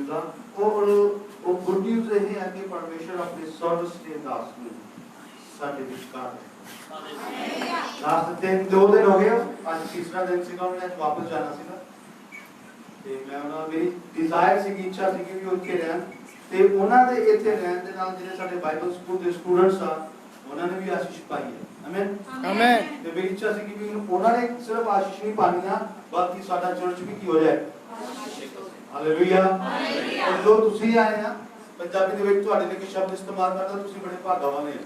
ਦਾ ਉਹ good news ਇਹ ਹੈ ਕਿ ਪਰਮੇਸ਼ਰ ਆਪਣੇ ਸਰਵਿਸ ਦਾਸ ਨੂੰ ਸਾਡੇ ਵਿਚਕਾਰ ਹੈ। ਲਾਸਟ 2 ਦਿਨ ਹੋ ਗਏ, ਅੱਜ ਤੀਸਰਾ ਦਿਨ ਸੀਗਾ, ਉਹਨੇ ਅੱਜ ਵਾਪਸ ਜਾਣਾ ਸੀਗਾ ਤੇ ਮੈਂ ਉਹਨਾਂ ਮੇਰੀ ਡਿਜ਼ਾਇਰ ਸੀਗੀ, ਇੱਛਾ ਸੀ ਕਿ ਉਹ ਇੱਥੇ ਰਹਿਣ ਤੇ ਉਹਨਾਂ ਦੇ ਇੱਥੇ ਰਹਿਣ ਦੇ ਨਾਲ ਜਿਹੜੇ ਸਾਡੇ ਬਾਈਬਲ ਸਕੂਲ ਦੇ ਸਟੂਡੈਂਟਸ ਆ ਉਹਨਾਂ ਨੇ ਵੀ ਆਸ਼ੀਸ਼ ਪਾਈ ਹੈ। Amen amen. ਤੇ ਮੇਰੀ ਇੱਛਾ ਸੀ ਕਿ ਉਹਨਾਂ ਨੇ ਸਿਰਫ ਆਸ਼ੀਸ਼ ਨਹੀਂ ਪਾਣੀ ਆ, ਬਾਕੀ ਸਾਡਾ ਚਰਚ ਵੀ ਕੀ ਹੋ ਜਾਏ। ਹਾਲੇਲੂਇਆ। ਔਰ ਜੋ ਤੁਸੀਂ ਆਏ ਆ ਪੰਜਾਬੀ ਦੇ ਵਿੱਚ ਤੁਹਾਡੇ ਲਈ ਸ਼ਬਦ ਇਸਤੇਮਾਲ ਕਰਦਾ, ਤੁਸੀਂ ਬੜੇ ਭਾਗਾਵਾਨ ਹੈ।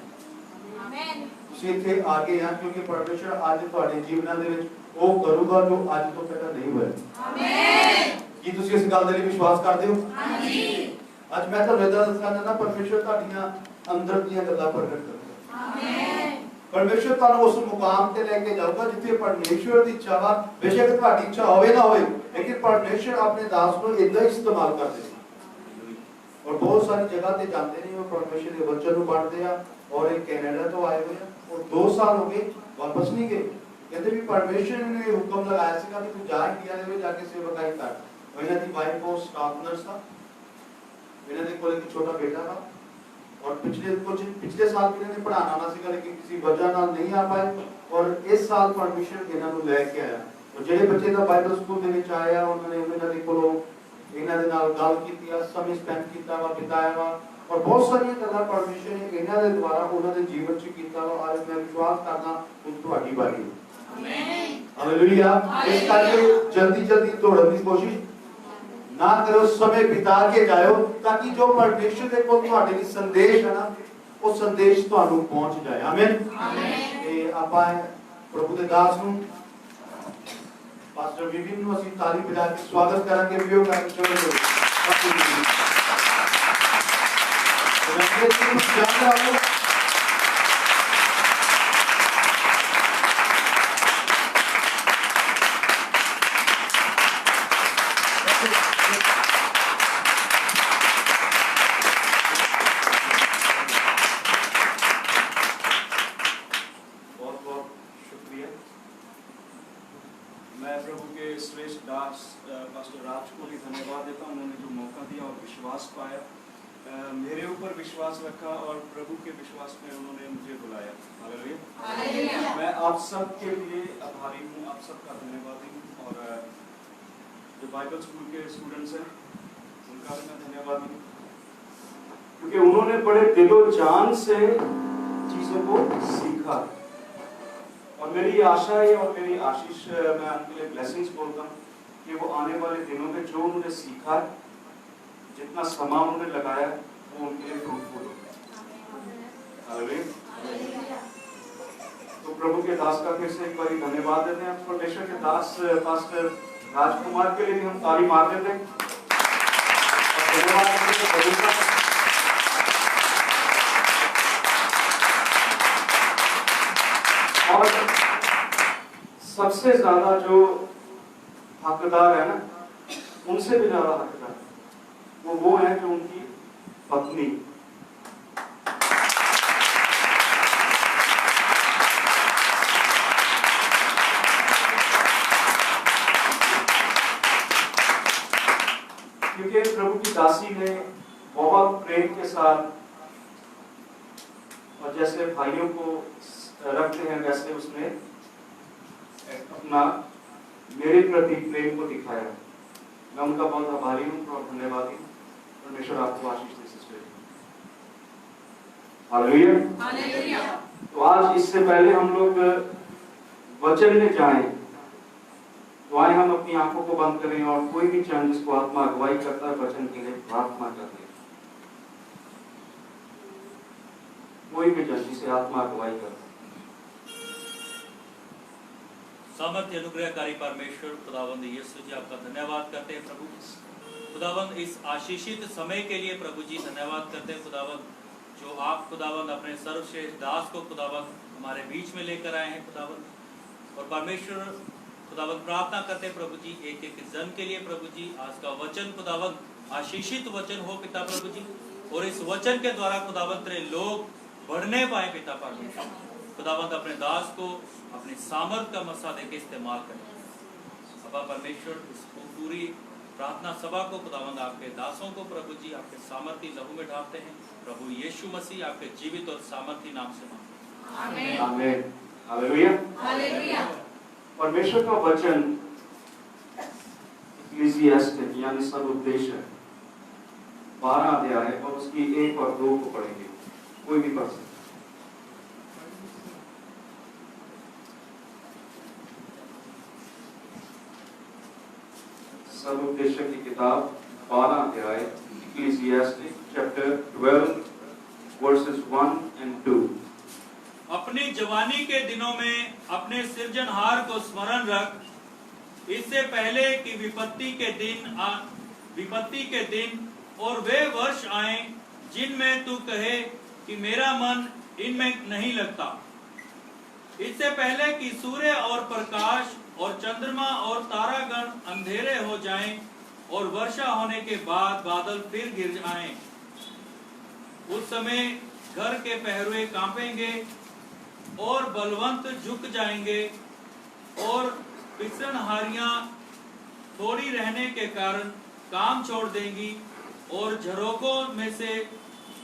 ਆਮੇਨ। ਤੁਸੀਂ ਇੱਥੇ ਆ ਗਏ ਆ ਕਿਉਂਕਿ ਪਰਮੇਸ਼ਰ ਅੱਜ ਤੁਹਾਡੇ ਜੀਵਨਾਂ ਦੇ ਵਿੱਚ ਉਹ ਕਰੂਗਾ ਜੋ ਅੱਜ ਤੋਂ ਪਹਿਲਾਂ ਨਹੀਂ ਹੋਇਆ। ਆਮੇਨ। ਕੀ ਤੁਸੀਂ ਇਸ ਗੱਲ ਦੇ ਲਈ ਵਿਸ਼ਵਾਸ ਕਰਦੇ ਹੋ? ਹਾਂਜੀ। ਅੱਜ ਮੈਂ ਤੁਹਾਨੂੰ ਦੱਸਣਾ ਚਾਹੁੰਦਾ, ਪਰਮੇਸ਼ਰ ਤੁਹਾਡੀਆਂ ਅੰਦਰ ਦੀਆਂ ਗੱਲਾਂ ਪ੍ਰਗਟ ਕਰੇਗਾ। ਆਮੇਨ। ਪਰਮੇਸ਼ਰ ਤੁਹਾਨੂੰ ਉਸ ਮੁਕਾਮ ਤੇ ਲੈ ਕੇ ਜਾਊਗਾ ਜਿੱਥੇ ਪਰਮੇਸ਼ਰ ਦੀ ਇੱਛਾ ਵਾ, ਬੇਸ਼ੱਕ ਤੁਹਾਡੀ ਇੱਛਾ ਹੋਵੇ ਨਾ ਹੋਵੇ, ਲੇਕਿਨ ਪਰਮੇਸ਼ਰ ਆਪਣੇ ਦਾਸ ਨੂੰ ਇਦਾਂ ਹੀ ਇਸਤੇਮਾਲ ਕਰਦੇ ਨੇ। ਔਰ ਬਹੁਤ ਸਾਰੀ ਜਗ੍ਹਾ ਤੇ ਜਾਂਦੇ ਨੇ, ਉਹ ਪਰਮੇਸ਼ਰ ਦੇ ਵਚਨ ਨੂੰ ਪੜ੍ਹਦੇ ਆ। ਔਰ ਇਹ ਕੈਨੇਡਾ ਤੋਂ ਆਏ ਹੋਏ ਆ, ਔਰ 2 ਸਾਲ ਹੋ ਗਏ ਵਾਪਸ ਨਹੀਂ ਗਏ। ਕਹਿੰਦੇ ਵੀ ਪਰਮੇਸ਼ਰ ਨੇ ਇਹ ਹੁਕਮ ਲਗਾਇਆ ਸੀਗਾ ਕਿ ਤੂੰ ਜਾ ਇੰਡੀਆ ਦੇ ਵਿੱਚ ਜਾ ਕੇ ਸੇਵਕਾਈ ਕਰ। ਇਹਨਾਂ ਦੀ ਵਾਈਫ ਉਹ ਸਟਾਫ ਨਰਸ ਆ, ਇਹਨਾਂ ਦੇ ਕੋਲ ਇੱਕ ਛੋਟਾ ਬੇਟਾ ਵਾ। और पिछले साल भी इन्होंने पढ़ाना आना सीगा, लेकिन किसी वजह नाल नहीं आ पाए। और इस साल परमिशन इन्हां नूं लैके आया। और जेडे बच्चे दा बाइबल स्कूल दे विच आया, उन्होंने इन्हां दे कोलों इन्हां दे नाल गल कीती आ, समय स्पेंड कीता वा, बिताया वा। और बहुत सारी गल्लां परमिशन ने इन्हां दे द्वारा उन्हां दे जीवन च कीता वा। आज मैं विश्वास करना हुण तुहाडी बारी है। आमीन हालेलुया। इस करके जल्दी जल्दी दौड़न दी कोशिश ना करो, समय बिता के जाओ ताकि जो परमेश्वर दे कोल तुहाडे लई संदेश है ना, वो संदेश तुहानू पहुंच जाए। आमीन आमीन। ते आपां प्रभु दे दास नू पास्टर विपिन नू ਅਸੀਂ ਤਾਲੀ ਵਜਾ ਕੇ ਸਵਾਗਤ ਕਰਾਂਗੇ। ਵੀਡੀਓ ਕਰਕੇ ਚਲੋ मेरे ऊपर विश्वास रखा और प्रभु के विश्वास में उन्होंने मुझे बुलाया। हालेलुया। मैं आप सब के लिए आभारी हूँ, आप सबका धन्यवादी हूँ। और जो बाइबल स्कूल के स्टूडेंट्स हैं उनका भी मैं धन्यवादी हूँ, क्योंकि उन्होंने बड़े दिलो जान से चीज़ों को सीखा। और मेरी आशा है और मेरी आशीष, मैं उनके लिए ब्लेसिंग्स बोलता हूँ कि वो आने वाले दिनों में जो उन्होंने सीखा, जितना समय उन्होंने लगाया, वो उनके लिए फ्रूटफुल हो। हालेलुया। तो प्रभु के दास का फिर से एक बार धन्यवाद देते हैं। परमेश्वर के दास पास्टर राजकुमार के लिए भी हम ताली मार देते हैं। और सबसे ज्यादा जो हकदार है ना, उनसे भी ज्यादा हकदार वो है जो उनकी पत्नी। क्योंकि प्रभु की दासी ने बहुत प्रेम के साथ, और जैसे भाइयों को रखते हैं वैसे उसने अपना मेरे प्रति प्रेम को दिखाया। मैं उनका बहुत आभारी हूँ और धन्यवादी हूँ। परमेश्वर आपको आशीष दे सिस्टर। Hallelujah hallelujah. तो आज इससे पहले हम लोग वचन में जाएं, तो आए हम अपनी आंखों को बंद करें और कोई भी जन जिसको आत्मा अगुवाई करता है वचन के लिए प्रार्थना करते हैं। कोई भी जन जिसे आत्मा अगुवाई करता है। सामर्थ्य अनुग्रहकारी परमेश्वर खुदावंद यीशु जी, आपका धन्यवाद करते हैं प्रभु। खुदावंद इस आशीषित समय के लिए प्रभु जी धन्यवाद करते हैं खुदावंद, जो आप खुदावंद अपने सर्वश्रेष्ठ दास को खुदावंद हमारे बीच में लेकर आए हैं खुदावंद। और परमेश्वर खुदावंद प्रार्थना करते हैं प्रभु जी एक एक जन के लिए प्रभु जी, आज का वचन खुदावंद आशीषित वचन हो पिता प्रभु जी। और इस वचन के द्वारा खुदावंद तेरे लोग बढ़ने पाए पिता परमेश्वर। खुदावंद अपने दास को अपनी सामर्थ का मसा देके इस्तेमाल करें। अब परमेश्वर इसको पूरी प्रार्थना सभा को खुदावंद आपके दासों को प्रभु जी आपके सामर्थी लहू में ढालते हैं। प्रभु यीशु मसीह आपके जीवित और सामर्थी नाम से मांगते हैं। आमीन। हालेलुया। हालेलुया। परमेश्वर का वचन इक्लेसियास्टिक यानी सब उपदेश 12 अध्याय है और उसकी 1 और 2 को पढ़ेंगे। कोई भी पढ़ सकता। सब उपदेश की किताब 12 अध्याय इक्लेसियास्टिक चैप्टर 12 वर्सेस 1 and 2। अपनी जवानी के दिनों में अपने सृजनहार को स्मरण रख, इससे पहले कि विपत्ति के दिन और वे वर्ष आए जिनमें तू कहे कि मेरा मन इनमें नहीं लगता। इससे पहले कि सूर्य और प्रकाश और चंद्रमा और तारागण अंधेरे हो जाएं और वर्षा होने के बाद बादल फिर गिर आएं। उस समय घर के पहरुए कांपेंगे और बलवंत झुक जाएंगे और पिसनहारियां थोड़ी रहने के कारण काम छोड़ देंगी और झरोकों में से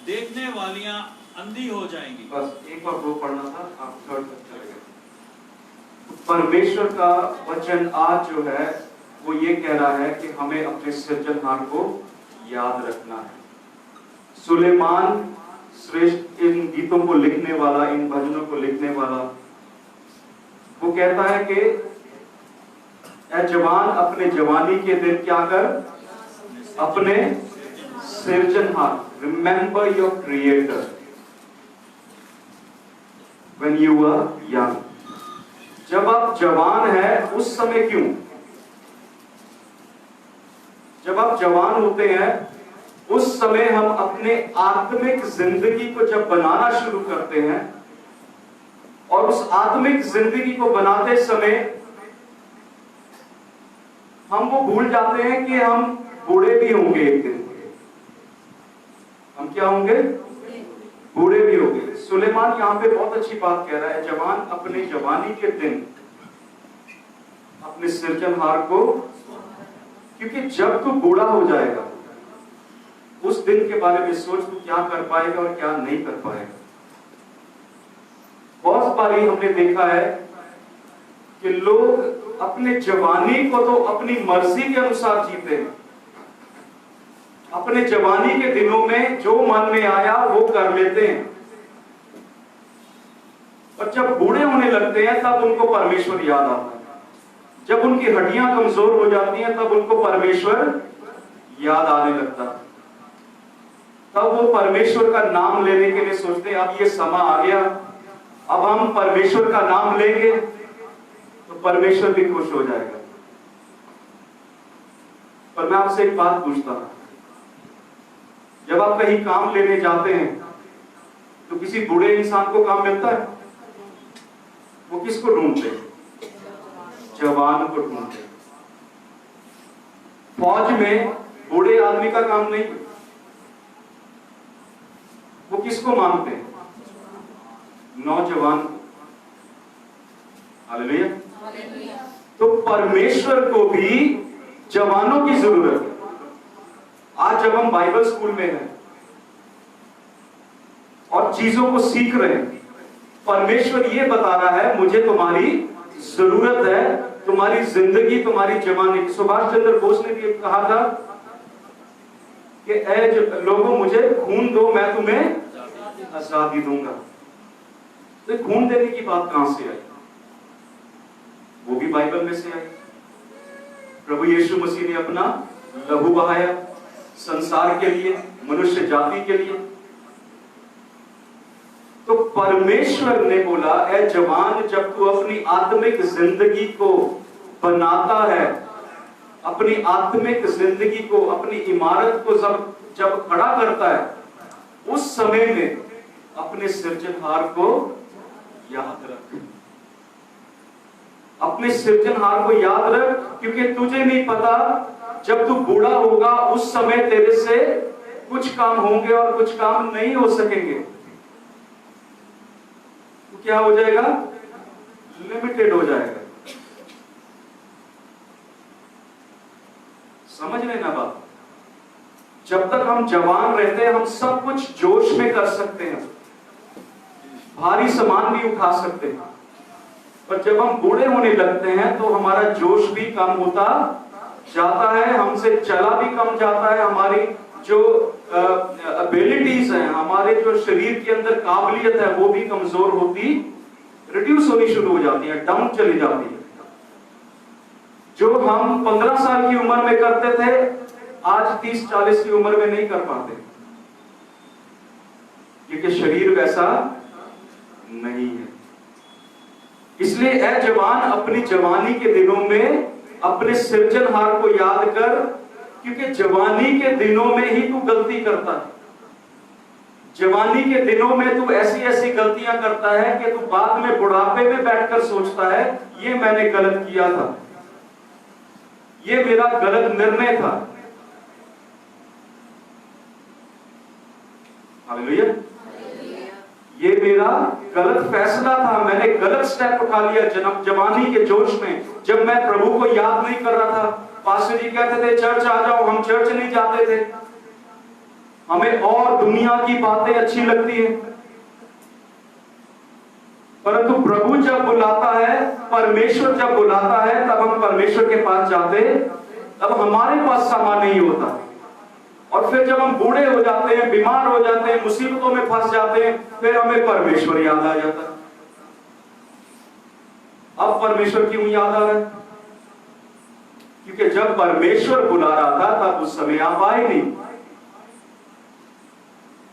देखने वालियां अंधी हो जाएंगी। बस 1 और 2 पढ़ना था, आप थर्ड तक चले गए। परमेश्वर का वचन आज जो है वो ये कह रहा है कि हमें अपने सृजनहार को याद रखना है। सुलेमान श्रेष्ठ इन गीतों को लिखने वाला, इन भजनों को लिखने वाला, वो कहता है कि ऐ जवान अपने जवानी के दिन क्या कर, अपने सृजनहार, remember your creator when you were young. जब आप जवान है उस समय क्यों, जब आप जवान होते हैं उस समय हम अपने आत्मिक जिंदगी को जब बनाना शुरू करते हैं और उस आत्मिक जिंदगी को बनाते समय हम वो भूल जाते हैं कि हम बूढ़े भी होंगे एक दिन। हम क्या होंगे, बूढ़े भी होंगे। सुलेमान यहाँ पे बहुत अच्छी बात कह रहा है, जवान अपने जवानी के दिन अपने सृजनहार को, क्योंकि जब तू बूढ़ा हो जाएगा उस दिन के बारे में सोच, तू क्या कर पाएगा और क्या नहीं कर पाएगा। बहुत बारी हमने देखा है कि लोग अपने जवानी को तो अपनी मर्जी के अनुसार जीते हैं, अपने जवानी के दिनों में जो मन में आया वो कर लेते हैं, और जब बूढ़े होने लगते हैं तब उनको परमेश्वर याद आता है। जब उनकी हड्डियां कमजोर हो जाती हैं तब उनको परमेश्वर याद आने लगता है। तब वो परमेश्वर का नाम लेने के लिए सोचते हैं अब ये समा आ गया, अब हम परमेश्वर का नाम लेंगे तो परमेश्वर भी खुश हो जाएगा। पर मैं आपसे एक बात पूछता हूं, जब आप कहीं काम लेने जाते हैं तो किसी बूढ़े इंसान को काम मिलता है? वो किसको ढूंढते हैं? जवान को ढूंढते हैं। फौज में बूढ़े आदमी का काम नहीं, वो किसको मांगते हैं? नौजवान। हालेलुया। तो परमेश्वर को भी जवानों की जरूरत है। आज जब हम बाइबल स्कूल में हैं और चीजों को सीख रहे हैं, परमेश्वर ये बता रहा है मुझे तुम्हारी जरूरत है, तुम्हारी जिंदगी, तुम्हारी जवानी। सुभाष चंद्र बोस ने भी कहा था कि ऐ लोगों मुझे खून दो मैं तुम्हें आजादी दूंगा। तो खून देने की बात कहां से आई? वो भी बाइबल में से आई। प्रभु यीशु मसीह ने अपना लहू बहाया संसार के लिए, मनुष्य जाति के लिए। तो परमेश्वर ने बोला ऐ जवान, जब तू अपनी आत्मिक जिंदगी को बनाता है, अपनी आत्मिक जिंदगी को, अपनी इमारत को जब खड़ा करता है, उस समय में अपने सृजनहार को याद रख। अपने सृजनहार को याद रख, क्योंकि तुझे नहीं पता जब तू बूढ़ा होगा उस समय तेरे से कुछ काम होंगे और कुछ काम नहीं हो सकेंगे। तो क्या हो जाएगा? लिमिटेड हो जाएगा। समझ लेना बात। जब तक हम जवान रहते हैं हम सब कुछ जोश में कर सकते हैं, भारी सामान भी उठा सकते हैं, पर जब हम बूढ़े होने लगते हैं तो हमारा जोश भी कम होता जाता है, हमसे चला भी कम जाता है, हमारी जो एबिलिटीज हैं, हमारे जो शरीर के अंदर काबिलियत है वो भी कमजोर होती, रिड्यूस होनी शुरू हो जाती है, डाउन चली जाती है। जो हम 15 साल की उम्र में करते थे आज 30-40 की उम्र में नहीं कर पाते, क्योंकि शरीर वैसा नहीं है। इसलिए ऐ जवान अपनी जवानी के दिनों में अपने सृजनहार को याद कर, क्योंकि जवानी के दिनों में ही तू गलती करता है। जवानी के दिनों में तू ऐसी ऐसी गलतियां करता है कि तू बाद में बुढ़ापे में बैठकर सोचता है ये मैंने गलत किया था, ये मेरा गलत निर्णय था। हालेलुया, ये मेरा गलत फैसला था, मैंने गलत स्टेप उठा लिया जवानी के जोश में, जब मैं प्रभु को याद नहीं कर रहा था। पास्टर जी कहते थे चर्च आ जाओ, हम चर्च नहीं जाते थे, हमें और दुनिया की बातें अच्छी लगती है। परंतु प्रभु जब बुलाता है, परमेश्वर जब बुलाता है, तब हम परमेश्वर के पास जाते, तब हमारे पास सामान नहीं होता। और फिर जब हम बूढ़े हो जाते हैं, बीमार हो जाते हैं, मुसीबतों में फंस जाते हैं, फिर हमें परमेश्वर याद आ जाता है। अब परमेश्वर क्यों याद आ रहा है? क्योंकि जब परमेश्वर बुला रहा था तब उस समय आप आए नहीं।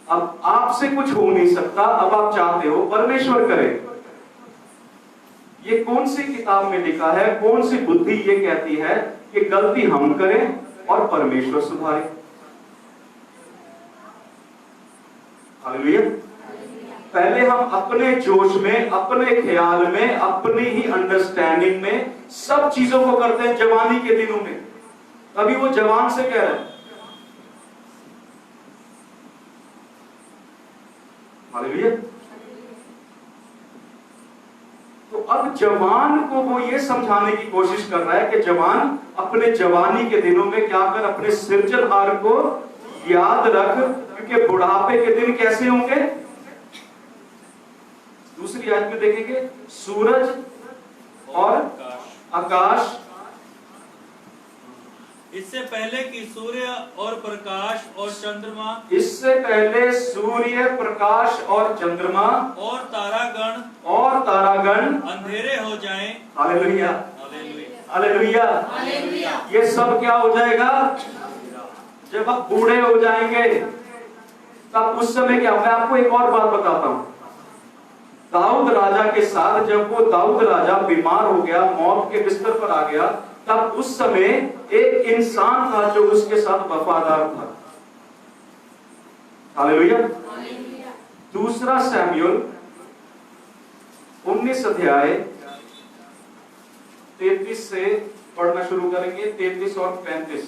अब आपसे कुछ हो नहीं सकता, अब आप चाहते हो परमेश्वर करे। ये कौन सी किताब में लिखा है, कौन सी बुद्धि ये कहती है कि गलती हम करें और परमेश्वर सुधारे? हालेलुया। पहले हम अपने जोश में, अपने ख्याल में, अपनी ही अंडरस्टैंडिंग में सब चीजों को करते हैं जवानी के दिनों में। अभी वो जवान से कह रहे हैं, हालेलुया। तो अब जवान को वो ये समझाने की कोशिश कर रहा है कि जवान अपने जवानी के दिनों में क्या कर, अपने सृजनहार को याद रख, क्योंकि बुढ़ापे के दिन कैसे होंगे? दूसरी आयत में देखेंगे, सूरज और आकाश, इससे पहले कि सूर्य और प्रकाश और चंद्रमा, इससे पहले सूर्य प्रकाश और चंद्रमा और तारागण अंधेरे हो जाएं। Hallelujah, hallelujah, hallelujah. ये सब क्या हो जाएगा? जब आप बूढ़े हो जाएंगे तब उस समय क्या? मैं आपको एक और बात बताता हूं। दाऊद राजा के साथ जब वो दाऊद राजा बीमार हो गया, मौत के बिस्तर पर आ गया, तब उस समय एक इंसान था जो उसके साथ वफादार था। हालेलुया। दूसरा शमूएल 19 अध्याय 33 से पढ़ना शुरू करेंगे, 33 और 35।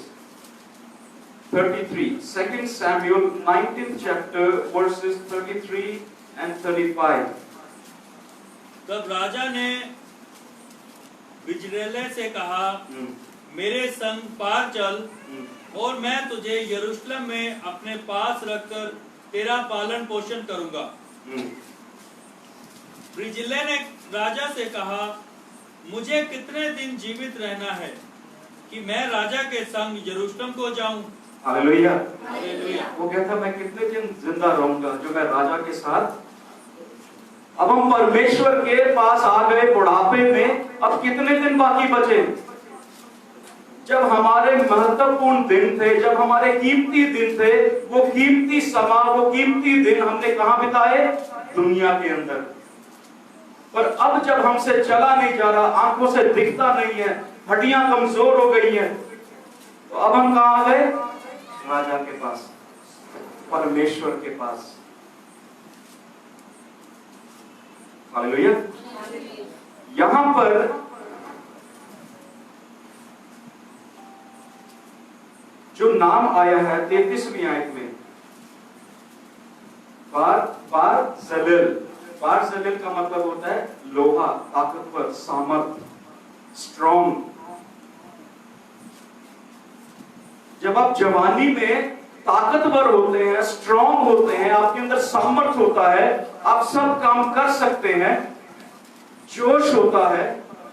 33, 2 Samuel 19th chapter verses 33 and 35। तब राजा ने बिजरेले से कहा, मेरे संग पार चल और मैं तुझे यरूशलेम में अपने पास रखकर तेरा पालन पोषण करूंगा। बिजरेले ने राजा से कहा, मुझे कितने दिन जीवित रहना है कि मैं राजा के संग यरूशलेम को जाऊं? हालेलुया। हालेलुया। वो कहता मैं कितने दिन जिंदा रहूंगा जो मैं राजा के साथ। अब हम परमेश्वर के पास आ गए बुढ़ापे में, अब कितने दिन बाकी बचे? जब हमारे महत्वपूर्ण दिन थे, जब हमारे कीमती दिन थे, वो कीमती समा, वो कीमती दिन हमने कहां बिताए? दुनिया के अंदर। पर अब जब हमसे चला नहीं जा रहा, आंखों से दिखता नहीं है, हड्डियां कमजोर हो गई हैं, तो अब हम कहां आ गए? राजा के पास, परमेश्वर के पास। हालेलुया। यहां पर जो नाम आया है 33वीं आयत में, बार-जलिल का मतलब होता है लोहा, ताकतवर, सामर्थ, स्ट्रॉन्ग। जब आप जवानी में ताकतवर होते हैं, स्ट्रांग होते हैं, आपके अंदर सामर्थ होता है, आप सब काम कर सकते हैं, जोश होता है,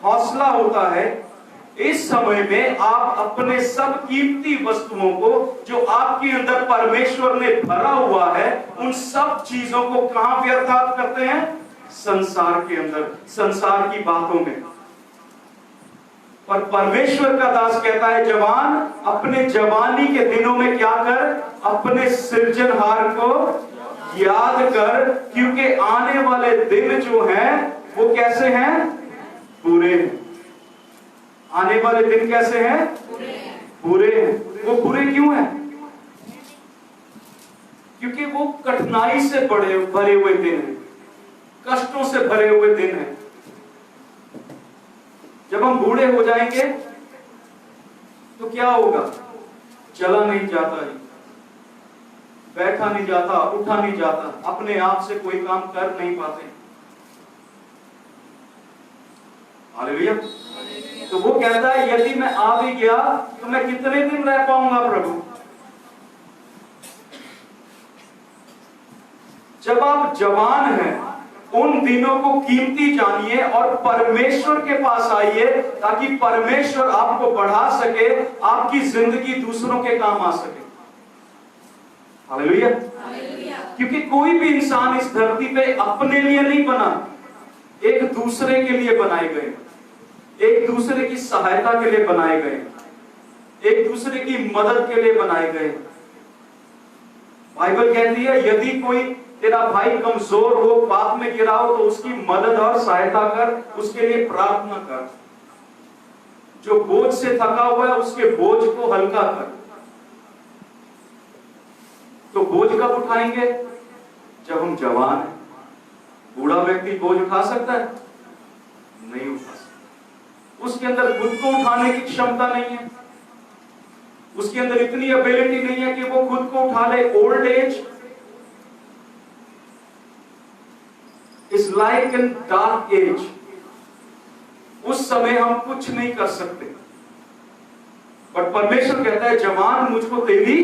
हौसला होता है, इस समय में आप अपने सब कीमती वस्तुओं को जो आपके अंदर परमेश्वर ने भरा हुआ है, उन सब चीजों को कहां व्यर्थात करते हैं? संसार के अंदर, संसार की बातों में। पर परमेश्वर का दास कहता है, जवान अपने जवानी के दिनों में क्या कर? अपने सृजनहार को याद कर, क्योंकि आने वाले दिन जो हैं वो कैसे हैं? बुरे हैं। आने वाले दिन कैसे हैं? बुरे हैं। वो बुरे क्यों हैं? क्योंकि वो कठिनाई से भरे हुए दिन हैं, कष्टों से भरे हुए दिन हैं। जब हम बूढ़े हो जाएंगे तो क्या होगा? चला नहीं जाता जी, बैठा नहीं जाता, उठा नहीं जाता, अपने आप से कोई काम कर नहीं पाते। हालेलुया। तो वो कहता है, यदि मैं आ भी गया तो मैं कितने दिन रह पाऊंगा प्रभु? जब आप जवान हैं, उन दिनों को कीमती जानिए और परमेश्वर के पास आइए, ताकि परमेश्वर आपको बढ़ा सके, आपकी जिंदगी दूसरों के काम आ सके। हालेलुया। क्योंकि कोई भी इंसान इस धरती पे अपने लिए नहीं बना, एक दूसरे के लिए बनाए गए, एक दूसरे की सहायता के लिए बनाए गए, एक दूसरे की मदद के लिए बनाए गए। बाइबल कहती है, यदि कोई तेरा भाई कमजोर हो, पाप में गिरा हो, तो उसकी मदद और सहायता कर, उसके लिए प्रार्थना कर। जो बोझ से थका हुआ है, उसके बोझ को हल्का कर। तो बोझ कब उठाएंगे? जब हम जवान हैं। बूढ़ा व्यक्ति बोझ उठा सकता है? नहीं उठा सकता। उसके अंदर खुद को उठाने की क्षमता नहीं है, उसके अंदर इतनी एबिलिटी नहीं है कि वो खुद को उठा ले। Old age is like an dark age. उस समय हम कुछ नहीं कर सकते, बट परमेश्वर कहता है, जवान मुझको तेरी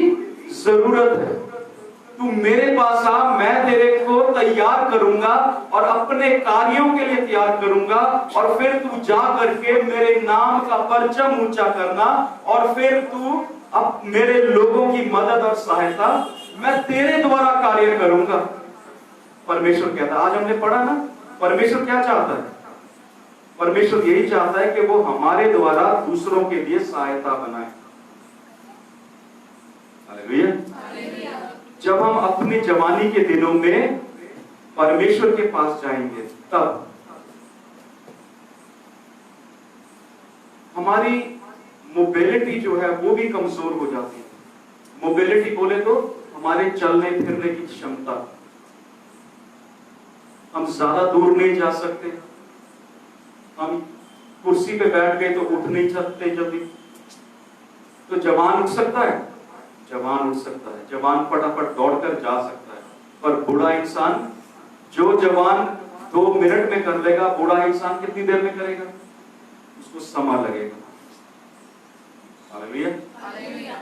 जरूरत है, तू मेरे पास आ, मैं तेरे को तैयार करूंगा और अपने कार्यों के लिए तैयार करूंगा, और फिर तू जा करके मेरे नाम का परचम ऊंचा करना, और फिर तू अब मेरे लोगों की मदद और सहायता मैं तेरे द्वारा कार्य करूंगा। परमेश्वर कहता है, आज हमने पढ़ा ना, परमेश्वर क्या चाहता है? परमेश्वर यही चाहता है कि वो हमारे द्वारा दूसरों के लिए सहायता बनाए। हालेलुया। जब हम अपनी जवानी के दिनों में परमेश्वर के पास जाएंगे, तब हमारी मोबिलिटी जो है वो भी कमजोर हो जाती है। मोबिलिटी बोले तो हमारे चलने फिरने की क्षमता, हम ज्यादा दूर नहीं जा सकते, हम कुर्सी पे बैठ गए तो उठ नहीं सकते जल्दी। तो जवान उठ सकता है, जवान उठ सकता है, जवान फटाफट दौड़कर जा सकता है। पर बूढ़ा इंसान, जो जवान 2 मिनट में कर लेगा, बूढ़ा इंसान कितनी देर में करेगा? उसको समय लगेगा। हालेलुया।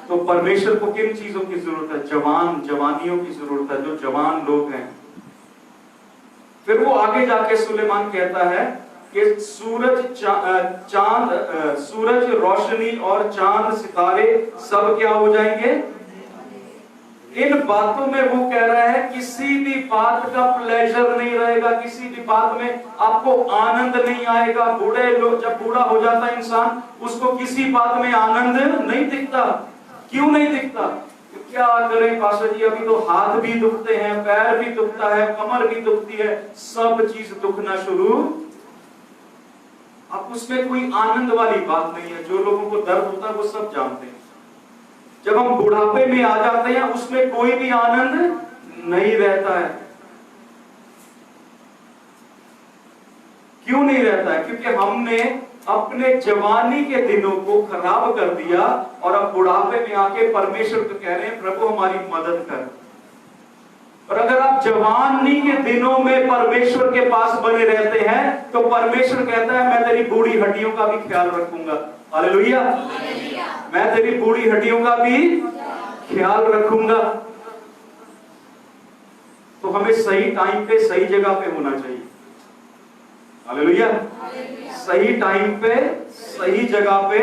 तो परमेश्वर को किन चीजों की जरूरत है? जवान, जवानियों की जरूरत है, जो जवान लोग हैं। फिर वो आगे जाके सुलेमान कहता है कि सूरज रोशनी और चांद सितारे सब क्या हो जाएंगे? इन बातों में वो कह रहा है, किसी भी बात का प्लेजर नहीं रहेगा, किसी भी बात में आपको आनंद नहीं आएगा। बूढ़े लोग, जब बूढ़ा हो जाता है इंसान, उसको किसी बात में आनंद नहीं दिखता। क्यों नहीं दिखता? क्या करें पास्टर जी, अभी तो हाथ भी दुखते हैं, पैर भी दुखता है, कमर भी दुखती है, सब चीज दुखना शुरू। अब उसमें कोई आनंद वाली बात नहीं है। जो लोगों को दर्द होता है वो सब जानते हैं। जब हम बुढ़ापे में आ जाते हैं, उसमें कोई भी आनंद नहीं रहता है। क्यों नहीं रहता है? क्योंकि हमने अपने जवानी के दिनों को खराब कर दिया, और अब बुढ़ापे में आके परमेश्वर को कह रहे हैं, प्रभु हमारी मदद कर। और अगर आप जवानी के दिनों में परमेश्वर के पास बने रहते हैं, तो परमेश्वर कहता है, मैं तेरी बूढ़ी हड्डियों का भी ख्याल रखूंगा। हालेलुया। मैं तेरी बूढ़ी हड्डियों का भी ख्याल रखूंगा। तो हमें सही टाइम पे सही जगह पे होना चाहिए। हालेलुया। सही टाइम पे सही जगह पे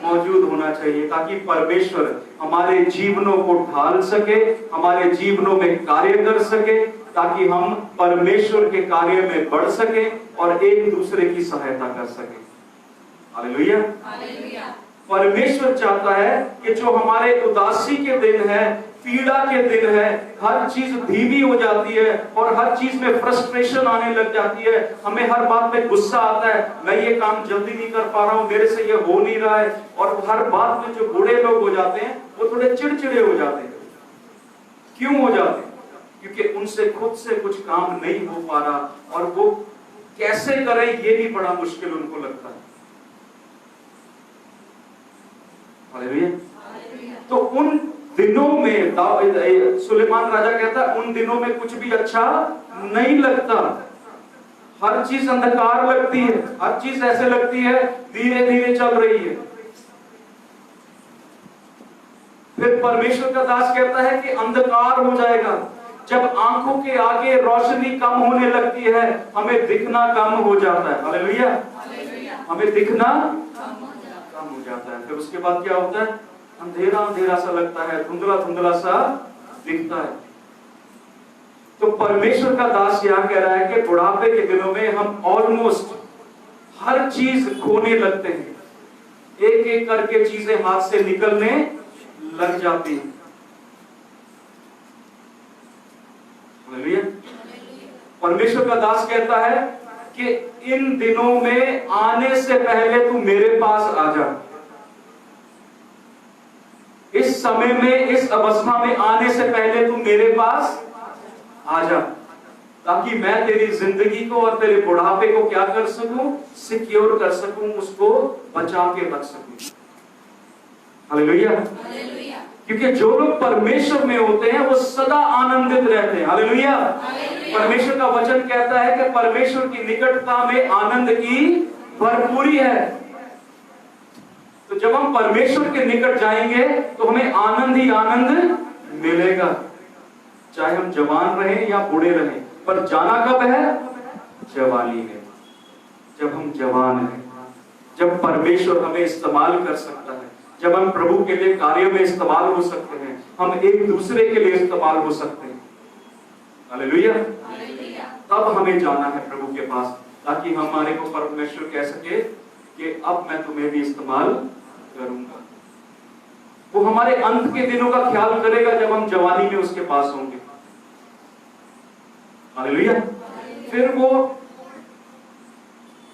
मौजूद होना चाहिए, ताकि परमेश्वर हमारे जीवनों को ढाल सके, हमारे जीवनों में कार्य कर सके, ताकि हम परमेश्वर के कार्य में बढ़ सके और एक दूसरे की सहायता कर सके। हालेलुया। परमेश्वर चाहता है कि जो हमारे उदासी के दिन है, पीड़ा के दिन है, हर चीज धीमी हो जाती है और हर चीज में फ्रस्ट्रेशन आने लग जाती है, हमें हर बात में गुस्सा आता है, मैं ये काम जल्दी नहीं कर पा रहा हूं, मेरे से ये हो नहीं रहा है, और हर बात में जो बूढ़े लोग हो जाते हैं वो थोड़े चिड़चिड़े हो जाते हैं। क्यों हो जाते हैं? क्योंकि उनसे खुद से कुछ काम नहीं हो पा रहा, और वो कैसे करें ये भी बड़ा मुश्किल उनको लगता है। हालेलुया। तो उन दिनों में सुलेमान राजा कहता है, उन दिनों में कुछ भी अच्छा नहीं लगता, हर चीज अंधकार लगती है, हर चीज ऐसे लगती है धीरे धीरे चल रही है। फिर परमेश्वर का दास कहता है कि अंधकार हो जाएगा, जब आंखों के आगे रोशनी कम होने लगती है, हमें दिखना कम हो जाता है। हालेलुया। हमें दिखना कम हो जाता है। फिर उसके बाद क्या होता है? अंधेरा अंधेरा सा लगता है, धुंधला धुंधला सा दिखता है। तो परमेश्वर का दास यहां कह रहा है कि बुढ़ापे के दिनों में हम ऑलमोस्ट हर चीज खोने लगते हैं, एक एक करके चीजें हाथ से निकलने लग जाती हैं। परमेश्वर का दास कहता है कि इन दिनों में आने से पहले तू मेरे पास आ जा। इस समय में, इस अवस्था में आने से पहले तू मेरे पास आ जा, ताकि मैं तेरी जिंदगी को और तेरे बुढ़ापे को क्या कर सकूं? सिक्योर कर सकूं, उसको बचा के रख सकूं। हालेलुया। क्योंकि जो लोग परमेश्वर में होते हैं वो सदा आनंदित रहते हैं। हालेलुया। परमेश्वर का वचन कहता है कि परमेश्वर की निकटता में आनंद की भरपूरी है। तो जब हम परमेश्वर के निकट जाएंगे तो हमें आनंद ही आनंद मिलेगा, चाहे हम जवान रहें या बूढ़े रहें। पर जाना कब है? जवानी में, जब हम जवान हैं, जब परमेश्वर हमें इस्तेमाल कर सकता है, जब हम प्रभु के लिए कार्य में इस्तेमाल हो सकते हैं, हम एक दूसरे के लिए इस्तेमाल हो सकते हैं। हालेलुया। तब हमें जाना है प्रभु के पास, ताकि हमारे को परमेश्वर कह सके कि अब मैं तुम्हें भी इस्तेमाल करूंगा। वो हमारे अंत के दिनों का ख्याल करेगा जब हम जवानी में उसके पास होंगे। हालेलुया। फिर वो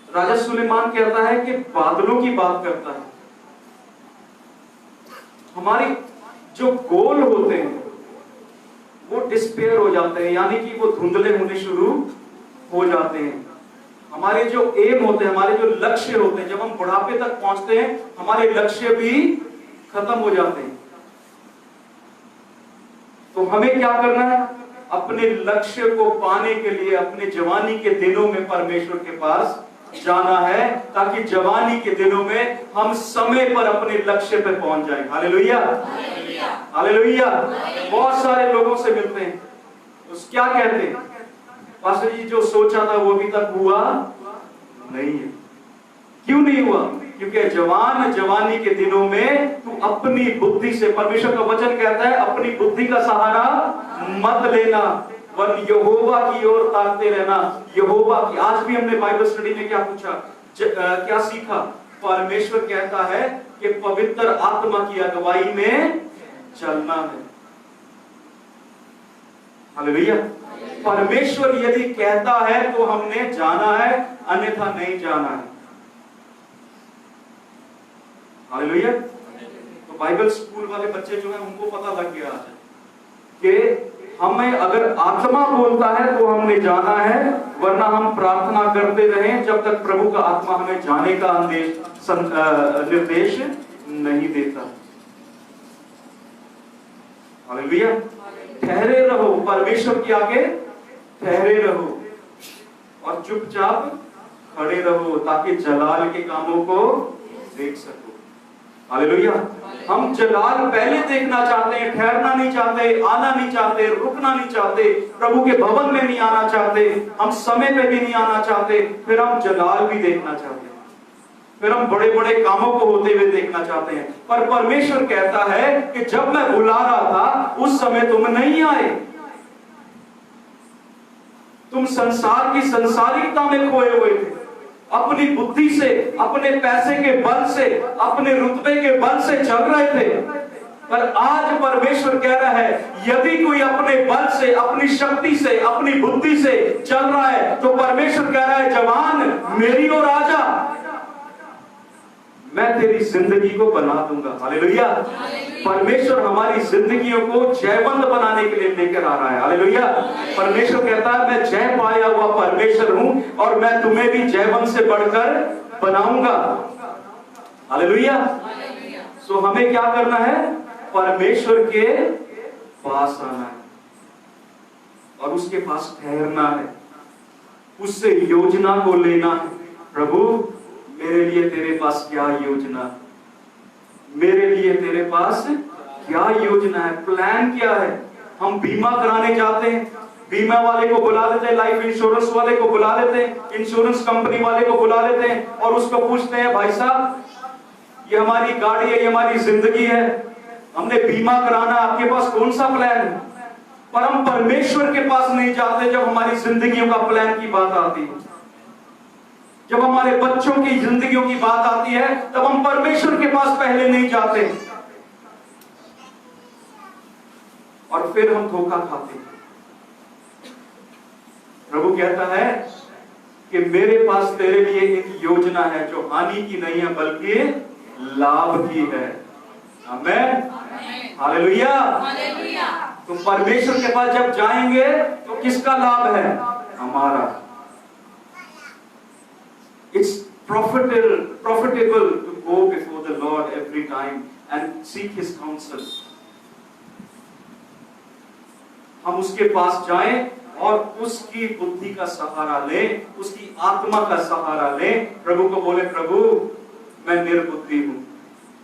राजा सुलेमान कहता है कि बादलों की बात करता है। हमारी जो गोल होते हैं वो डिस्पेयर हो जाते हैं, यानी कि वो धुंधले होने शुरू हो जाते हैं। हमारे जो एम होते हैं, हमारे जो लक्ष्य होते हैं, जब हम बुढ़ापे तक पहुंचते हैं हमारे लक्ष्य भी खत्म हो जाते हैं। तो हमें क्या करना है? अपने लक्ष्य को पाने के लिए अपने जवानी के दिनों में परमेश्वर के पास जाना है, ताकि जवानी के दिनों में हम समय पर अपने लक्ष्य पर पहुंच जाएं। हालेलुया। हालेलुया। बहुत सारे लोगों से मिलते हैं, उस क्या कहते हैं? पास्टर जी जो सोचा था वो अभी तक हुआ नहीं है। क्यों नहीं हुआ? क्योंकि जवानी के दिनों में तू अपनी बुद्धि से, परमेश्वर का वचन कहता है अपनी बुद्धि का सहारा मत लेना, वरन यहोवा की ओर ताकते रहना। यहोवा की, आज भी हमने बाइबल स्टडी में क्या पूछा, क्या सीखा? परमेश्वर कहता है कि पवित्र आत्मा की अगुवाई में चलना है। हालेलुया। परमेश्वर यदि कहता है तो हमने जाना है, अन्यथा नहीं जाना है। हालेलुया। तो बाइबल स्कूल वाले बच्चे जो हैं उनको पता लग गया कि हमें अगर आत्मा बोलता है तो हमने जाना है, वरना हम प्रार्थना करते रहें जब तक प्रभु का आत्मा हमें जाने का निर्देश नहीं देता। हालेलुया। ठहरे रहो, परमेश्वर के आगे ठहरे रहो और चुपचाप खड़े रहो, ताकि जलाल के कामों को देख सको। हालेलुया। हम जलाल पहले देखना चाहते हैं, ठहरना नहीं चाहते, आना नहीं चाहते, रुकना नहीं चाहते, प्रभु के भवन में नहीं आना चाहते, हम समय पे भी नहीं आना चाहते, फिर हम जलाल भी देखना चाहते हैं, फिर हम बड़े बड़े कामों को होते हुए देखना चाहते हैं। पर परमेश्वर कहता है कि जब मैं बुला रहा था उस समय तुम नहीं आए, तुम संसार की संसारिकता में खोए हुए थे, अपनी बुद्धि से, अपने पैसे के बल से, अपने रुतबे के बल से चल रहे थे। पर आज परमेश्वर कह रहा है यदि कोई अपने बल से, अपनी शक्ति से, अपनी बुद्धि से चल रहा है तो परमेश्वर कह रहा है जवान मेरी ओर आ जा, मैं तेरी जिंदगी को बना दूंगा। हालेलुया। परमेश्वर हमारी जिंदगियों को जयवंत बनाने के लिए लेकर आ रहा है। हालेलुया। परमेश्वर कहता है मैं जय पाया हुआ परमेश्वर हूं और मैं तुम्हें भी जयवंत से बढ़कर बनाऊंगा। हालेलुया। सो हमें क्या करना है? परमेश्वर के पास आना है और उसके पास ठहरना है, उससे योजना को लेना है। प्रभु मेरे लिए तेरे पास क्या योजना, मेरे लिए तेरे पास क्या योजना है, प्लान क्या है। हम बीमा कराने जाते हैं, बीमा वाले को बुला लेते हैं, लाइफ इंश्योरेंस वाले को बुला लेते हैं, इंश्योरेंस कंपनी वाले को बुला लेते हैं और उसको पूछते हैं भाई साहब ये हमारी गाड़ी है, ये हमारी जिंदगी है, हमने बीमा कराना, आपके पास कौन सा प्लान है? पर हम परमेश्वर के पास नहीं जाते जब हमारी जिंदगियों का प्लान की बात आती है, जब हमारे बच्चों की जिंदगियों की बात आती है तब हम परमेश्वर के पास पहले नहीं जाते और फिर हम धोखा खाते हैं। प्रभु कहता है कि मेरे पास तेरे लिए एक योजना है जो हानि की नहीं है बल्कि लाभ की है। आमीन, हालेलुया। तो परमेश्वर के पास जब जाएंगे तो किसका लाभ है? हमारा। It's profitable to go before the Lord every time and seek His counsel. हम उसके पास जाएं और उसकी बुद्धि का सहारा लें, उसकी आत्मा का सहारा लें। प्रभु को बोले प्रभु मैं निर्बुद्धि हूं,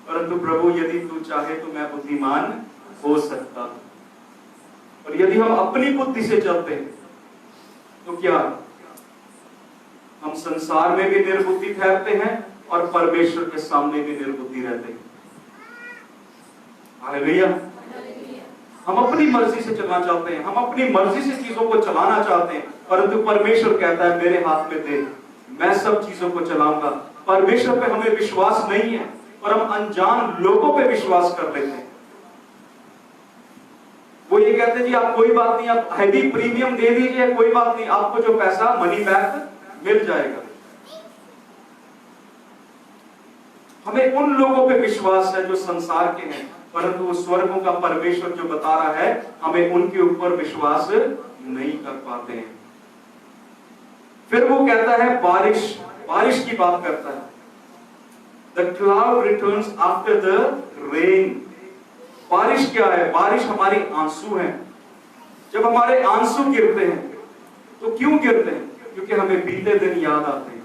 परंतु प्रभु यदि तू चाहे तो मैं बुद्धिमान हो सकता हूं। और यदि हम अपनी बुद्धि से चलते हैं तो क्या हम संसार में भी निर्बुद्धि ठहरते हैं और परमेश्वर के सामने भी निर्बुद्धि रहते हैं। हालेलुया। हम अपनी मर्जी से चलना चाहते हैं, हम अपनी मर्जी से चीजों को चलाना चाहते हैं, परंतु परमेश्वर कहता है मेरे हाथ में दे, मैं सब चीजों को चलाऊंगा। परमेश्वर पे हमें विश्वास नहीं है और हम अनजान लोगों पे विश्वास कर लेते हैं। वो ये कहते हैं जी आप कोई बात नहीं, आप हैवी प्रीमियम दे दीजिए, कोई बात नहीं, आपको जो पैसा मनी बैक मिल जाएगा। हमें उन लोगों पे विश्वास है जो संसार के हैं, परंतु वो स्वर्गों का परमेश्वर जो बता रहा है हमें उनके ऊपर विश्वास नहीं कर पाते हैं। फिर वो कहता है बारिश, बारिश की बात करता है। The cloud returns after the rain। बारिश क्या है? बारिश हमारी आंसू है। जब हमारे आंसू गिरते हैं तो क्यों गिरते हैं? क्योंकि हमें बीते दिन याद आते हैं,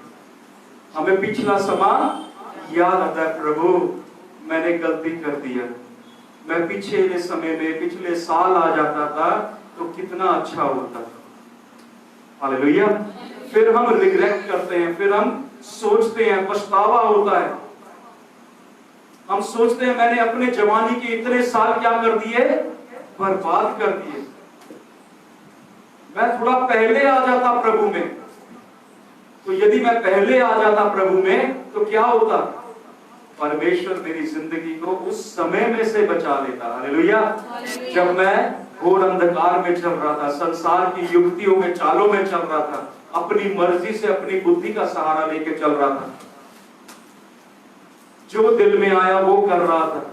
हमें पिछला समय याद आता है। प्रभु मैंने गलती कर दिया, मैं पिछले समय में पिछले साल आ जाता था तो कितना अच्छा होता था। हालेलुया। फिर हम रिग्रेट करते हैं, फिर हम सोचते हैं, पछतावा होता है। हम सोचते हैं मैंने अपने जवानी के इतने साल क्या कर दिए, बर्बाद कर दिए। मैं थोड़ा पहले आ जाता प्रभु में, तो यदि मैं पहले आ जाता प्रभु में तो क्या होता? परमेश्वर मेरी जिंदगी को उस समय में से बचा लेता। हालेलुया। जब मैं घोर अंधकार में चल रहा था, संसार की युक्तियों में, चालों में चल रहा था, अपनी मर्जी से, अपनी बुद्धि का सहारा लेके चल रहा था, जो दिल में आया वो कर रहा था।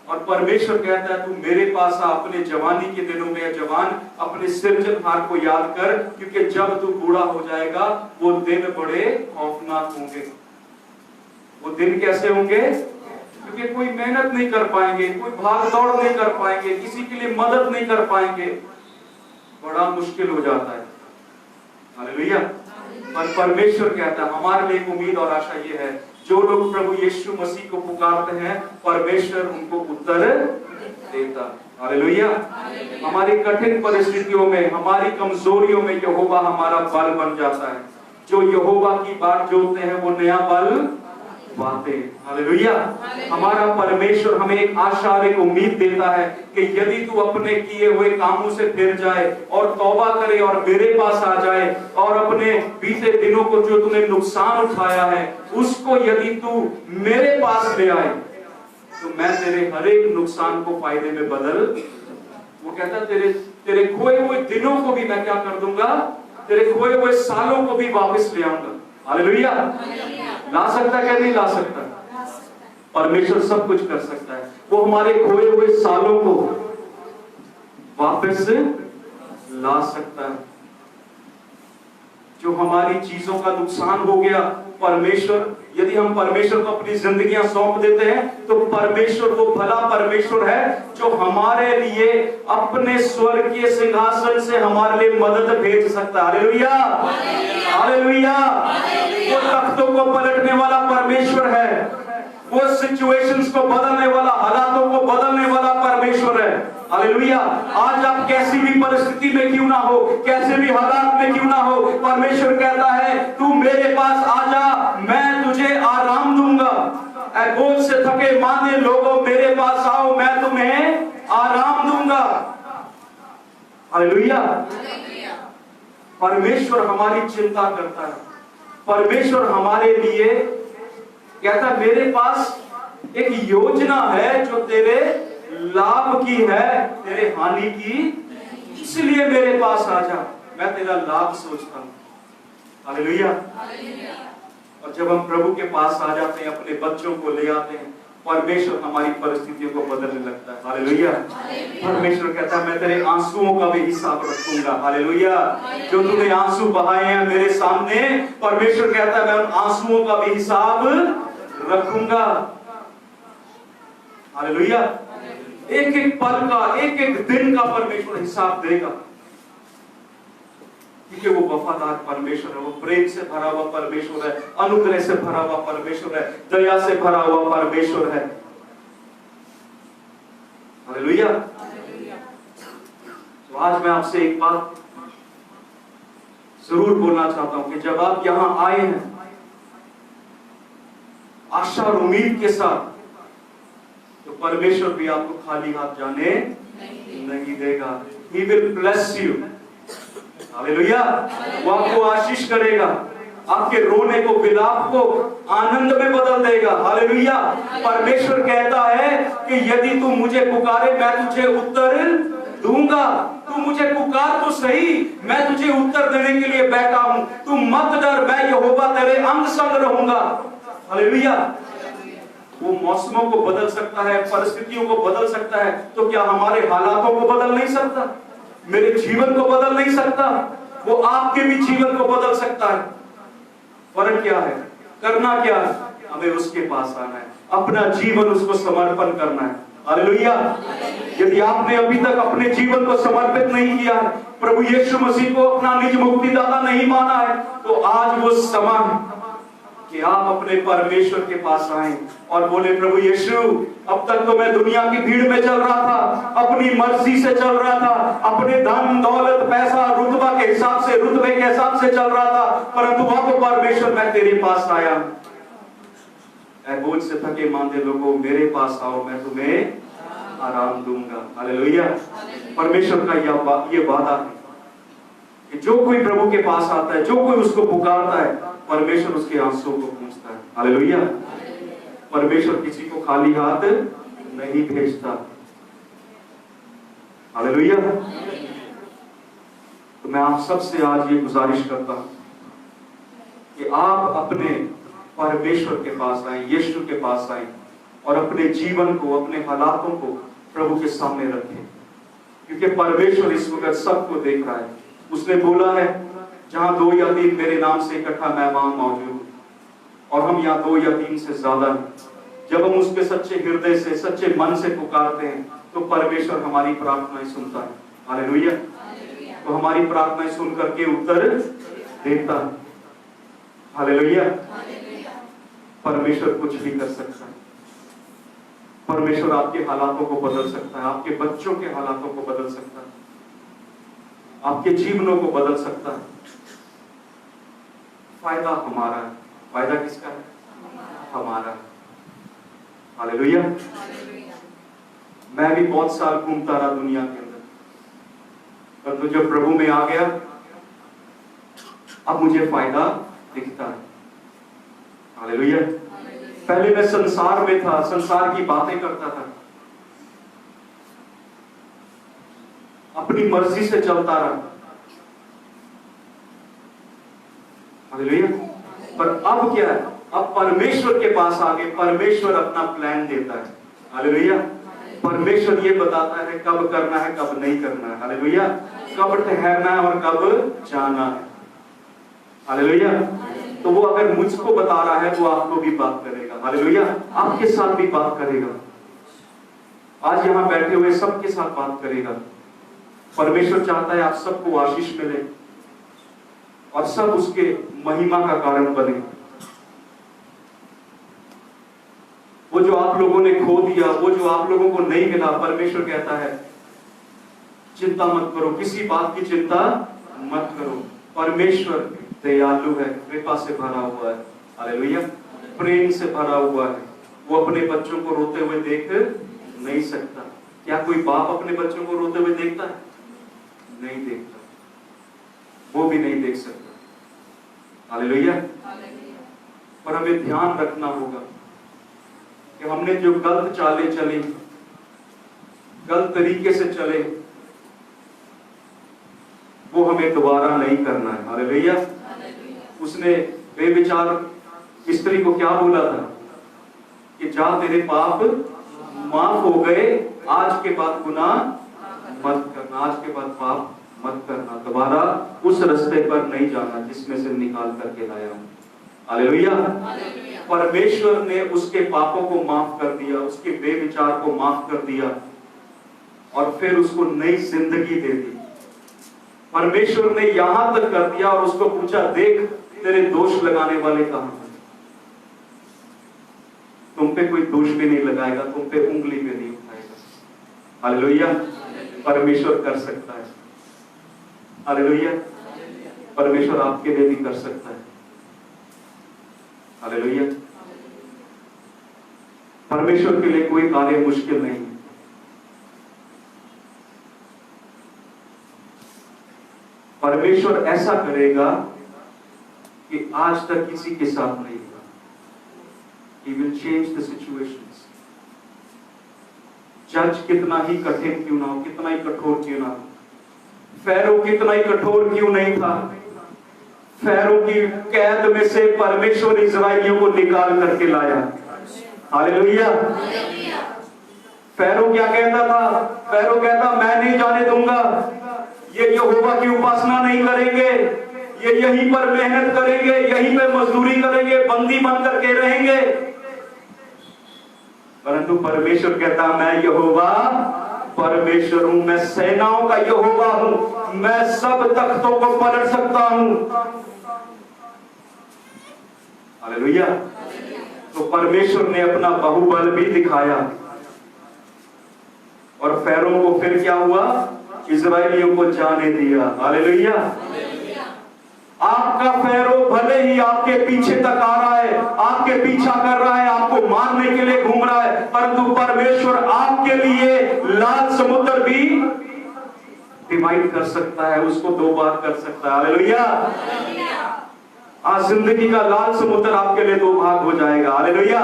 और परमेश्वर कहता है तू मेरे पास आ अपने जवानी के दिनों में। जवान अपने सृजनहार को याद कर, क्योंकि जब तू बूढ़ा हो जाएगा वो दिन बड़े खौफनाक होंगे। वो दिन कैसे होंगे? क्योंकि कोई मेहनत नहीं कर पाएंगे, कोई भाग दौड़ नहीं कर पाएंगे, किसी के लिए मदद नहीं कर पाएंगे, बड़ा मुश्किल हो जाता है। हालेलुया। पर परमेश्वर कहता है हमारे लिए उम्मीद और आशा ये है, जो लोग प्रभु यीशु मसीह को पुकारते हैं परमेश्वर उनको उत्तर देता। हालेलुया। हमारी कठिन परिस्थितियों में, हमारी कमजोरियों में यहोवा हमारा बल बन जाता है। जो यहोवा की बात जोतते हैं वो नया बल पाते हैं। हालेलुया। हमारा परमेश्वर हमें एक आशा और एक उम्मीद देता है कि यदि तू अपने किए हुए कामों से फिर जाए और तौबा करे और मेरे पास आ जाए और अपने बीते दिनों को जो तूने नुकसान उठाया है उसको यदि तू मेरे पास ले आए तो मैं तेरे हर एक नुकसान को फायदे में बदल, वो कहता है तेरे खोए हुए दिनों को भी मैं क्या कर दूंगा, तेरे खोए हुए सालों को भी वापस ले आऊंगा। हालेलुया। ला सकता है क्या? नहीं ला सकता। परमेश्वर सब कुछ कर सकता है। वो हमारे खोए हुए सालों को वापस ला सकता है। जो हमारी चीजों का नुकसान हो गया, परमेश्वर, यदि हम परमेश्वर को अपनी जिंदगियां सौंप देते हैं तो परमेश्वर वो भला परमेश्वर है जो हमारे लिए अपने स्वर्गीय सिंहासन से हमारे लिए मदद भेज सकता है। हालेलुया। हालेलुया। वो तख्तों को पलटने वाला परमेश्वर है, वो सिचुएशंस को बदलने वाला, हालातों को बदलने वाला परमेश्वर है। हालेलुया। आज आप कैसी भी परिस्थिति में क्यों ना हो, कैसे भी हालात में क्यों ना हो, परमेश्वर कहता है तू मेरे पास आजा, मैं तुझे आराम दूंगा। ऐ बोझ से थके मांदे लोगों मेरे पास आओ, मैं तुम्हें आराम दूंगा। हालेलुया। परमेश्वर हमारी चिंता करता है। परमेश्वर हमारे लिए कहता है मेरे पास एक योजना है जो तेरे लाभ की है, तेरे हानि की, इसलिए मेरे पास आजा, मैं तेरा लाभ सोचता हूं। हालेलुया। और जब हम प्रभु के पास आ जाते हैं, अपने बच्चों को ले आते हैं, परमेश्वर हमारी परिस्थितियों को बदलने लगता है। हालेलुया। परमेश्वर कहता है मैं तेरे आंसुओं का भी हिसाब रखूंगा। हालेलुया। जो तूने आंसू बहाए हैं मेरे सामने, परमेश्वर कहता है मैं उन आंसुओं का भी हिसाब रखूंगा। हालेलुया। एक एक पल का, एक एक दिन का परमेश्वर हिसाब देगा, क्योंकि वो वफादार परमेश्वर है, वो प्रेम से भरा हुआ परमेश्वर है, अनुग्रह से भरा हुआ परमेश्वर है, दया से भरा हुआ परमेश्वर है। हालेलुया। तो आज मैं आपसे एक बात जरूर बोलना चाहता हूं कि जब आप यहां आए हैं आशा और उम्मीद के साथ, तो परमेश्वर भी आपको खाली हाथ जाने नहीं देगा। He will bless you। Hallelujah. वो आपको आशीष करेगा, आपके रोने को, विलाप को आनंद में बदल देगा। हालेलुया। परमेश्वर कहता है कि यदि तू मुझे पुकारे मैं तुझे उत्तर दूंगा। तू मुझे पुकार तो सही, मैं तुझे उत्तर देने के लिए बैठा हूं। तू मत डर, मैं यहोवा तेरे अंग संग रहूंगा। हालेलुया। वो मौसमों को बदल सकता है, परिस्थितियों को बदल सकता है, तो क्या हमारे हालातों को बदल नहीं सकता? मेरे जीवन को बदल नहीं सकता? वो आपके भी जीवन को बदल सकता है। फर्क क्या है? करना क्या है? हमें उसके पास आना है, अपना जीवन उसको समर्पण करना है। हालेलुया। यदि आपने अभी तक अपने जीवन को समर्पित नहीं किया है, प्रभु यीशु मसीह को अपना निज मुक्तिदाता नहीं माना है, तो आज वो समय है कि आप अपने परमेश्वर के पास आएं और बोले प्रभु यीशु, अब तक तो मैं दुनिया की भीड़ में चल रहा था, अपनी मर्जी से चल रहा था, अपने धन दौलत पैसा रुतबा के हिसाब से, रुतबे के हिसाब से चल रहा था, परंतु अब परमेश्वर मैं तेरे पास आया। ऐ बोझ से थके मांदे लोगों मेरे पास आओ, मैं तुम्हें आराम दूंगा। हालेलुया। परमेश्वर का ये वादा है कि जो कोई प्रभु के पास आता है, जो कोई उसको पुकारता है, परमेश्वर उसके आंसुओं को पूछता है। हालेलुया। परमेश्वर किसी को खाली हाथ नहीं भेजता। हालेलुया। तो मैं आप सबसे आज ये गुजारिश करता हूं कि आप अपने परमेश्वर के पास आए, यीशु के पास आए और अपने जीवन को, अपने हालातों को प्रभु के सामने रखें, क्योंकि परमेश्वर इस वक्त सबको देख रहा है। उसने बोला है जहां 2 या 3 मेरे नाम से इकट्ठा मैं वहां मौजूद हूं, और हम यहाँ 2 या 3 से ज्यादा हैं। जब हम उस पे सच्चे हृदय से, सच्चे मन से पुकारते हैं तो परमेश्वर हमारी प्रार्थनाएं सुनता है। हालेलुया। तो हमारी प्रार्थनाएं सुन करके उत्तर देता है। हालेलुया। परमेश्वर कुछ भी कर सकता है। परमेश्वर आपके हालातों को बदल सकता है, आपके बच्चों के हालातों को बदल सकता है, आपके जीवनों को बदल सकता है। फायदा हमारा है। फायदा किसका है? हमारा है। हालेलुया। मैं भी बहुत साल घूमता रहा दुनिया के अंदर, परंतु जब प्रभु में आ गया अब मुझे फायदा दिखता है। हालेलुया। पहले मैं संसार में था, संसार की बातें करता था, अपनी मर्जी से चलता रहा। हालेलुया। पर अब क्या है? अब परमेश्वर के पास आके परमेश्वर अपना प्लान देता है। हालेलुया। परमेश्वर ये बताता है कब करना है, कब नहीं करना है। हालेलुया। कब ठहरना है और कब जाना है। हालेलुया। तो वो अगर मुझको बता रहा है तो आपको भी बात करेगा। हालेलुया। आपके साथ भी बात करेगा। आज यहां बैठे हुए सबके साथ बात करेगा। परमेश्वर चाहता है आप सबको आशीष मिले और सब उसके महिमा का कारण बने। वो जो आप लोगों ने खो दिया, वो जो आप लोगों को नहीं मिला, परमेश्वर कहता है चिंता मत करो, किसी बात की चिंता मत करो। परमेश्वर दयालु है, कृपा से भरा हुआ है। हालेलुया। प्रेम से भरा हुआ है। वो अपने बच्चों को रोते हुए देख नहीं सकता। क्या कोई बाप अपने बच्चों को रोते हुए देखता है? नहीं देखता, वो भी नहीं देख सकता। हालेलुया। पर हमें ध्यान रखना होगा कि हमने जो गलत चालें चली, गलत तरीके से चले, वो हमें दोबारा नहीं करना है। हालेलुया। उसने बेविचार स्त्री को क्या बोला था कि जा तेरे पाप माफ हो गए, आज के बाद गुनाह मत करना, आज के बाद पाप मत करना, दोबारा उस रास्ते पर नहीं जाना जिसमें से निकाल करके लाया हूं। हालेलुया। परमेश्वर ने उसके पापों को माफ कर दिया, उसके बेविचार को माफ कर दिया और फिर उसको नई जिंदगी दे दी। परमेश्वर ने यहां तक कर दिया और उसको पूछा, देख तेरे दोष लगाने वाले कहां हैं? तुम पे कोई दोष भी नहीं लगाएगा, तुम पे उंगली भी नहीं उठाएगा। हालेलुया। परमेश्वर कर सकता है। हालेलुया। परमेश्वर आपके लिए भी कर सकता है। हालेलुया। परमेश्वर के लिए कोई कार्य मुश्किल नहीं है। परमेश्वर ऐसा करेगा कि आज तक किसी के साथ नहीं हुआ। He will change the situations. जज कितना ही कठिन क्यों ना हो, कितना ही कठोर क्यों ना हो, फैरो कितना ही कठोर क्यों नहीं था, फैरो की कैद में से परमेश्वर इस्राएलियों को निकाल करके लाया। हालेलुया। फैरो क्या कहता था? फैरो कहता मैं नहीं जाने दूंगा, ये यहोवा की उपासना नहीं करेंगे, ये यहीं पर मेहनत करेंगे, यहीं पर मजदूरी करेंगे, बंदी बन करके रहेंगे। परंतु परमेश्वर कहता मैं यहोवा परमेश्वर हूं, मैं सेनाओं का यहोवा हूं, मैं सब तख्तों को पलट सकता हूं। हालेलुया। तो परमेश्वर ने अपना बाहुबल भी दिखाया और फैरो को फिर क्या हुआ? इस्राएलियों को जाने दिया। हालेलुया। आपका फैरो भले ही आपके पीछे तक आ रहा है, आपके पीछा कर रहा है, आपको मारने के लिए घूम रहा है, परंतु परमेश्वर आपके लिए लाल समुद्र भी डिवाइड कर सकता है, उसको दो बार कर सकता है। हालेलुया। आज जिंदगी का लाल समुद्र आपके लिए दो भाग हो जाएगा। हालेलुया।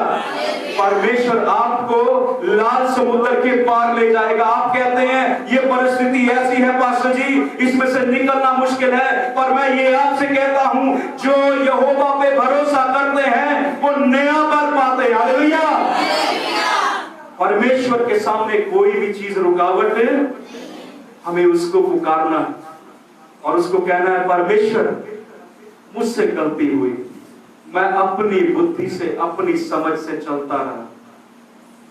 परमेश्वर आपको लाल समुद्र के पार ले जाएगा। आप कहते हैं ये परिस्थिति ऐसी है पास्टर जी, इसमें से निकलना मुश्किल है, पर मैं ये आपसे कहता हूं जो यहोवा पे भरोसा करते हैं वो नया बल पाते हैं। हालेलुया। परमेश्वर के सामने कोई भी चीज रुकावट, हमें उसको पुकारना और उसको कहना है परमेश्वर मुझसे गलती हुई, मैं अपनी बुद्धि से अपनी समझ से चलता रहा,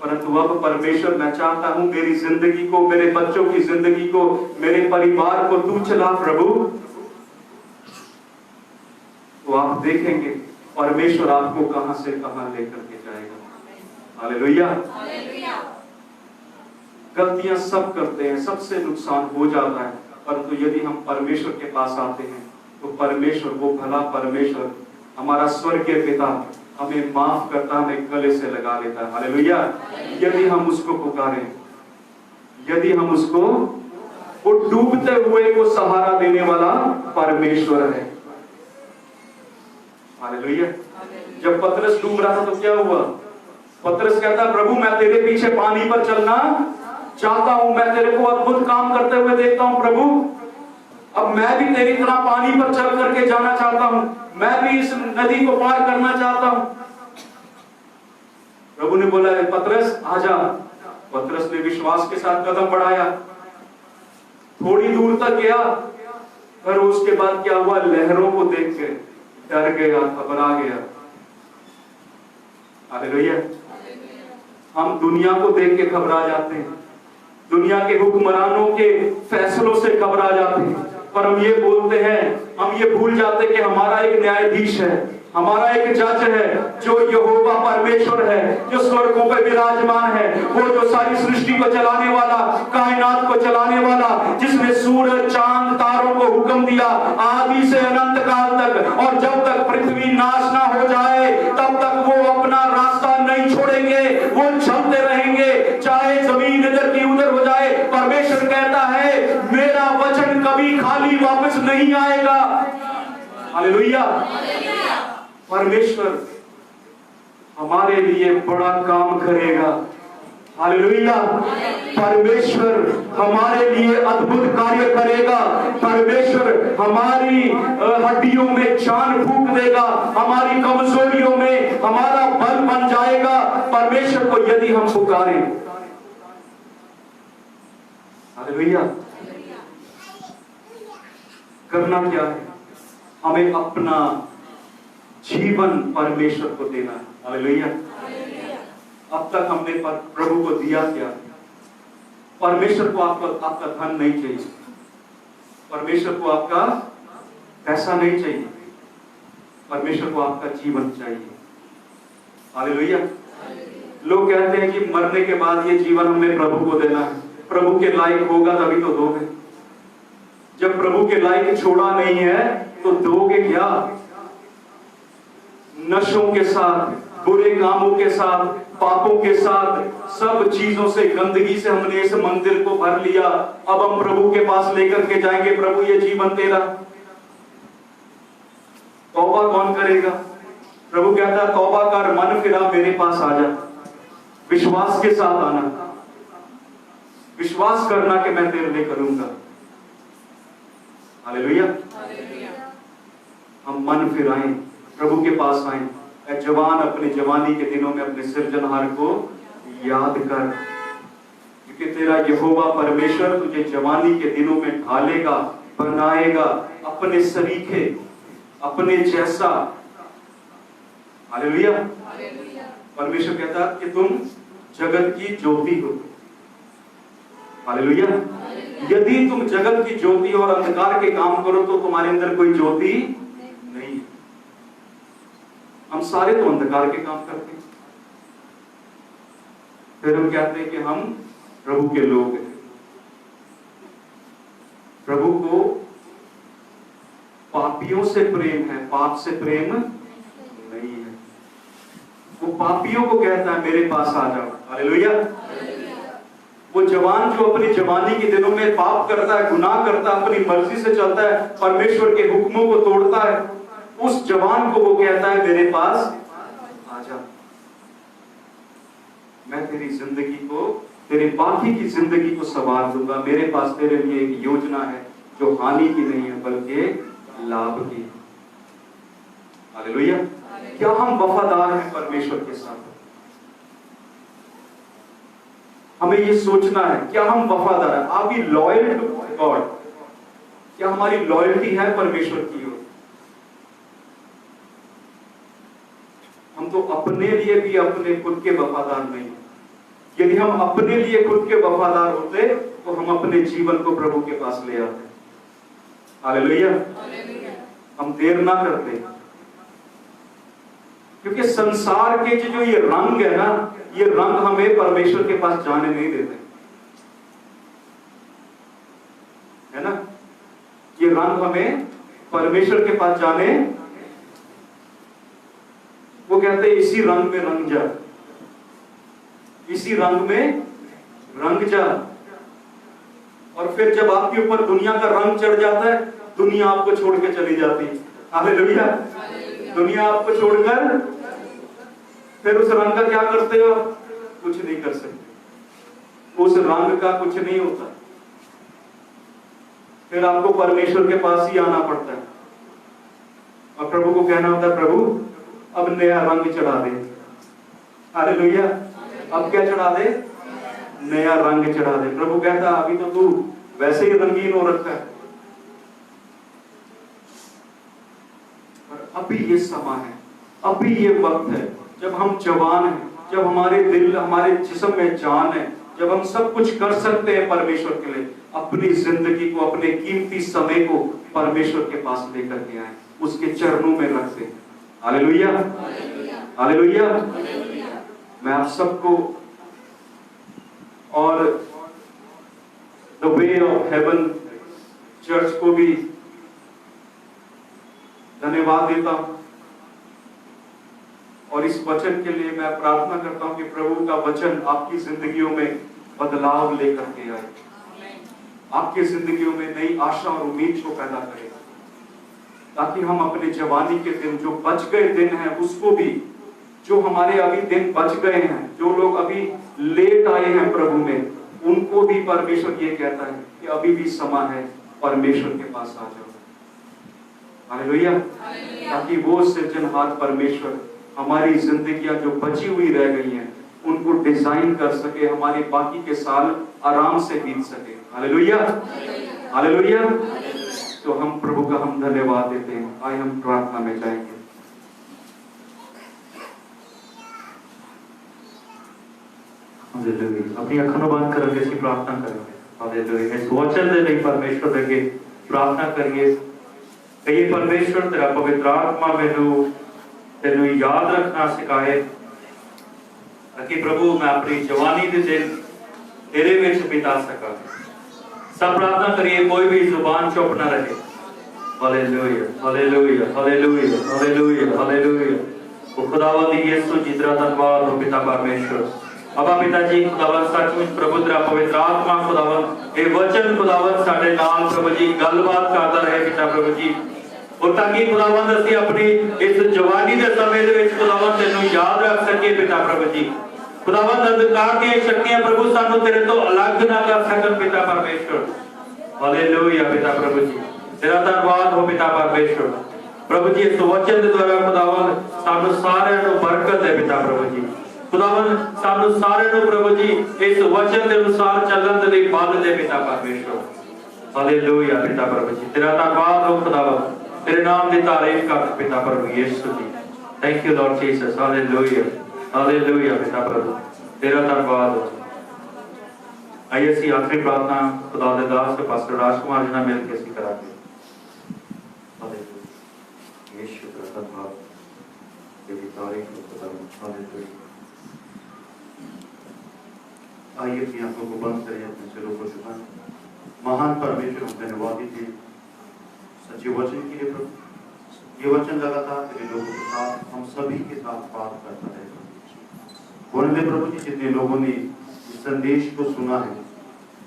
परंतु अब परमेश्वर मैं चाहता हूं मेरी जिंदगी को, मेरे बच्चों की जिंदगी को, मेरे परिवार को तू चला प्रभु। तो आप देखेंगे परमेश्वर आपको कहां से कहां लेकर के जाएगा। हालेलुया। गलतियां सब करते हैं, सबसे नुकसान हो जाता है, परंतु यदि हम परमेश्वर के पास आते हैं तो परमेश्वर, वो भला परमेश्वर, हमारा स्वर्गीय पिता हमें माफ करता, हमें गले से लगा लेता है। हालेलुया। यदि हम उसको पुकारें, यदि हम उसको, वो डूबते हुए को सहारा देने वाला परमेश्वर है। हालेलुया। जब पतरस डूब रहा था तो क्या हुआ? पतरस कहता, प्रभु मैं तेरे पीछे पानी पर चलना चाहता हूं, मैं तेरे को अद्भुत काम करते हुए देखता हूं प्रभु, अब मैं भी तेरी तरह पानी पर चल करके जाना चाहता हूं, मैं भी इस नदी को पार करना चाहता हूं। प्रभु ने बोला, पतरस आजा। पतरस ने विश्वास के साथ कदम बढ़ाया, थोड़ी दूर तक गया, पर उसके बाद क्या हुआ? लहरों को देख के डर गया, घबरा गया। हालेलुया। हम दुनिया को देख के घबरा जाते हैं, दुनिया के हुक्मरानों के फैसलों से घबरा जाते हैं, पर हम ये बोलते हैं, हम ये भूल जाते हैं कि हमारा एक न्यायाधीश है, हमारा एक जज है, जो यहोवा परमेश्वर है, जो स्वर्गों पे विराजमान है, वो जो सारी सृष्टि को चलाने वाला, कायनात को चलाने वाला, जिसने सूरज चांद तारों को हुक्म दिया आदि से अनंत काल तक, और जब तक पृथ्वी नाश ना हो जाए तब तक वो अपना रास्ता नहीं छोड़ेंगे, वो चलते रहेंगे, चाहे जमीन इधर की उधर हो जाए। परमेश्वर कहता है, मेरा वचन कभी खाली वापस नहीं आएगा। हालेलुया। परमेश्वर हमारे लिए बड़ा काम करेगा। हालेलुया। परमेश्वर हमारे लिए अद्भुत कार्य करेगा। परमेश्वर हमारी हड्डियों में जान फूंक देगा, हमारी कमजोरियों में हमारा बल बन जाएगा। परमेश्वर को यदि हम पुकारें, हालेलुया, करना क्या है? हमें अपना जीवन परमेश्वर को देना है। हालेलुया। अब तक हमने प्रभु को दिया क्या? परमेश्वर को आपका धन नहीं चाहिए, परमेश्वर को आपका पैसा नहीं चाहिए, परमेश्वर को आपका जीवन चाहिए। हालेलुया। लोग कहते हैं कि मरने के बाद ये जीवन हमें प्रभु को देना है, प्रभु के लायक होगा तभी तो दोगे। जब प्रभु के लायक छोड़ा नहीं है तो दोगे क्या? नशों के साथ, बुरे कामों के साथ, पापों के साथ, सब चीजों से, गंदगी से हमने इस मंदिर को भर लिया। अब हम प्रभु के पास लेकर के जाएंगे, प्रभु ये जीवन तेरा। तौबा कौन करेगा? प्रभु कहता है, तौबा कर, मन फिरा, मेरे पास आ जा। विश्वास के साथ आना, विश्वास करना कि मैं तेरे लिए करूंगा। हालेलुया। हम मन फिराएं, प्रभु के पास आए। जवान, अपने जवानी के दिनों में अपने सृजनहार को याद कर, क्योंकि तेरा यहोवा परमेश्वर तुझे जवानी के दिनों में ढालेगा, बनाएगा अपने सरीखे, अपने जैसा। हालेलुया। परमेश्वर कहता है कि तुम जगत की ज्योति हो। हालेलुया। यदि तुम जगत की ज्योति और अंधकार के काम करो तो तुम्हारे अंदर कोई ज्योति नहीं है। हम सारे तो अंधकार के काम करते हैं, फिर हम कहते हैं कि हम प्रभु के लोग हैं। प्रभु को पापियों से प्रेम है, पाप से प्रेम नहीं है। वो पापियों को कहता है, मेरे पास आ जाओ। हालेलुया। वो जवान जो अपनी जवानी के दिनों में पाप करता है, गुनाह करता है, अपनी मर्जी से चलता है, परमेश्वर के हुक्मों को तोड़ता है, उस जवान को वो कहता है, मेरे पास आ जा। मैं तेरी जिंदगी को, तेरे बाकी की जिंदगी को संवार दूंगा। मेरे पास तेरे लिए एक योजना है जो हानि की नहीं है बल्कि लाभ की। हालेलुया। क्या हम वफादार हैं परमेश्वर के साथ? हमें ये सोचना है, क्या हम वफादार हैं? Are we loyal to God? क्या हमारी लॉयल्टी है परमेश्वर की ओर? हम तो अपने लिए भी अपने खुद के वफादार नहीं। यदि हम अपने लिए खुद के वफादार होते तो हम अपने जीवन को प्रभु के पास ले आते। हालेलुया। हम देर ना करते, क्योंकि संसार के जो ये रंग है ना, ये रंग हमें परमेश्वर के पास जाने नहीं देते, है ना। ये रंग हमें परमेश्वर के पास जाने, वो कहते हैं इसी रंग में रंग जा, इसी रंग में रंग जा। और फिर जब आपके ऊपर दुनिया का रंग चढ़ जाता है, दुनिया आपको छोड़ के चली जाती है। हालेलुया। दुनिया आपको छोड़कर, फिर उस रंग का क्या करते हो? कुछ नहीं कर सकते, उस रंग का कुछ नहीं होता। फिर आपको परमेश्वर के पास ही आना पड़ता है और प्रभु को कहना होता है, प्रभु अब नया रंग चढ़ा दे। हालेलुया। अब क्या चढ़ा दे? नया रंग चढ़ा दे। प्रभु कहता अभी तो तू वैसे ही रंगीन हो रखा है, पर अभी ये समय है, अभी ये वक्त है जब हम जवान हैं, जब हमारे दिल, हमारे जिस्म में जान है, जब हम सब कुछ कर सकते हैं परमेश्वर के लिए। अपनी जिंदगी को, अपने कीमती समय को परमेश्वर के पास लेकर के आए, उसके चरणों में रख दें। Hallelujah, hallelujah. मैं आप सबको और the way of haven church को भी धन्यवाद देता हूं और इस वचन के लिए मैं प्रार्थना करता हूं कि प्रभु का वचन आपकी जिंदगियों में बदलाव लेकर के आए, आपकी जिंदगियों में नई आशा और उम्मीद को पैदा करे, ताकि हम अपने जवानी के दिन, जो बच गए दिन हैं, उसको भी, जो हमारे अभी दिन बच गए हैं, जो लोग अभी लेट आए हैं प्रभु में, उनको भी परमेश्वर ये कहता है कि अभी भी समय है, परमेश्वर के पास आ जाओ। हालेलुया। ताकि वो सृजनहार परमेश्वर हमारी जिंदगियां जो बची हुई रह गई हैं उनको डिजाइन कर सके, हमारे बाकी के साल आराम से बीत सके। Hallelujah, hallelujah. तो हम प्रभु का हम धन्यवाद देते हैं। आइए हम प्रार्थना में जाएंगे। हालेलुया। अपनी अखरों बंद करके इसकी प्रार्थना करेंगे। हालेलुया। इस वचन दे नहीं परमेश्वर के प्रार्थना करिए कि परमेश्वर तेरा पवित्र आत्मा मैनू तेनू याद रखना सिखाए, ताकि प्रभु मैं अपनी जवानी के दिन तेरे विच बिता सका। सब प्रार्थना करिए, कोई भी जुबान चुप ना रहे। Hallelujah, hallelujah, hallelujah, hallelujah, hallelujah. वो खुदावंद यीशु जी तेरा धन्यवाद हो पिता परमेश्वर। अबा पिताजी खुदावंद सचमुच प्रभु तेरा पवित्र आत्मा खुदावंद ये वचन खुदावंद साडे नाल प्रभु जी गलबात करता रहे पिता प्रभु जी, और ताकि खुदावंद असीं अपनी इस जवानी दे समय दे विच खुदावंद तेनू याद रख सके पिता प्रभु जी। खुदावंद अंधकार दी शक्तियां प्रभु सानू तेरे तो अलग ना कर सकन पिता परमेश्वर। हालेलुया पिता प्रभु जी, तेरा धन्यवाद हो पिता परमेश्वर। प्रभु जी इस वचन दे द्वारा खुदावंद सानू सारे नु बरकत दे पिता प्रभु जी। खुदावंद सानू सारे नु प्रभु जी इस वचन के अनुसार चलन दे लई बल दे पिता परमेश्वर। हालेलुया पिता प्रभु जी, तेरा धन्यवाद हो खुदावंद, तेरे नाम की तारीफ कर पिता प्रभु यीशु जी। Thank you lord Jesus. Hallelujah, hallelujah पिता प्रभु, तेरा धन्यवाद हो। आइए सी आखिरी प्रार्थना खुदा दे दास पास्टर राजकुमार जी ने मिलकर सी करांगे। हालेलुया, यीशु का धन्यवाद, तेरी तारीफ हो खुदा। हालेलुया। आइए अपनी आंखों को बंद करें, अपने सिरों को झुकाएं। महान परमेश्वर हम धन्यवादी थे सच्चे वचन के लिए प्रभु। ये वचन लगातार तेरे लोगों के साथ, हम सभी के साथ बात करता रहेगा। बोलने दे प्रभु जी, जितने लोगों ने इस संदेश को सुना है,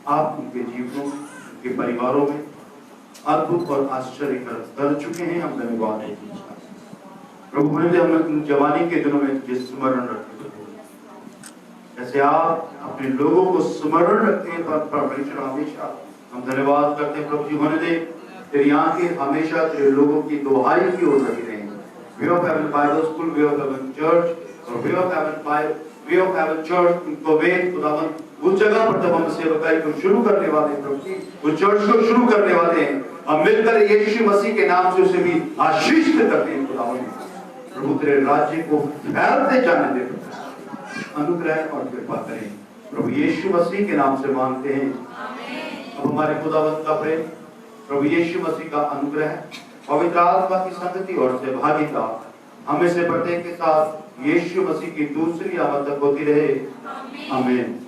आप उनके जीवनों में, उनके परिवारों में अद्भुत और आश्चर्य कर चुके हैं। हम धन्यवाद है प्रभु। बोलने दे हम जवानी के दिनों में तुझे स्मरण रखते, जैसे आप अपने लोगों को स्मरण रखते हैं परमेश्वर हमेशा। हम धन्यवाद करते हैं प्रभु जी। होने दे तेरी आंखें हमेशा तेरे लोगों की दुहाई की ओर लगी रहेंगी। Way of haven Bible school, way of haven church और वे ऑफ हेवन चर्च उनको वे खुदावंद उस जगह पर जब हम सेवकाई को शुरू करने वाले हैं प्रभु जी, उस चर्च को शुरू करने वाले हैं, हम मिलकर यीशु मसीह के नाम से उसे भी आशीष करते हैं खुदावंद। प्रभु तेरे राज्य को फैलते जाने दे, अनुग्रह और कृपा करें प्रभु यीशु मसीह के नाम से मांगते हैं। अब हमारे खुदावंद का प्रेम, प्रभु यीशु मसीह का अनुग्रह, पवित्र आत्मा की संगति और सहभागिता हमें से प्रत्येक के साथ यीशु मसीह की दूसरी आमद तक होती रहे। आमीन।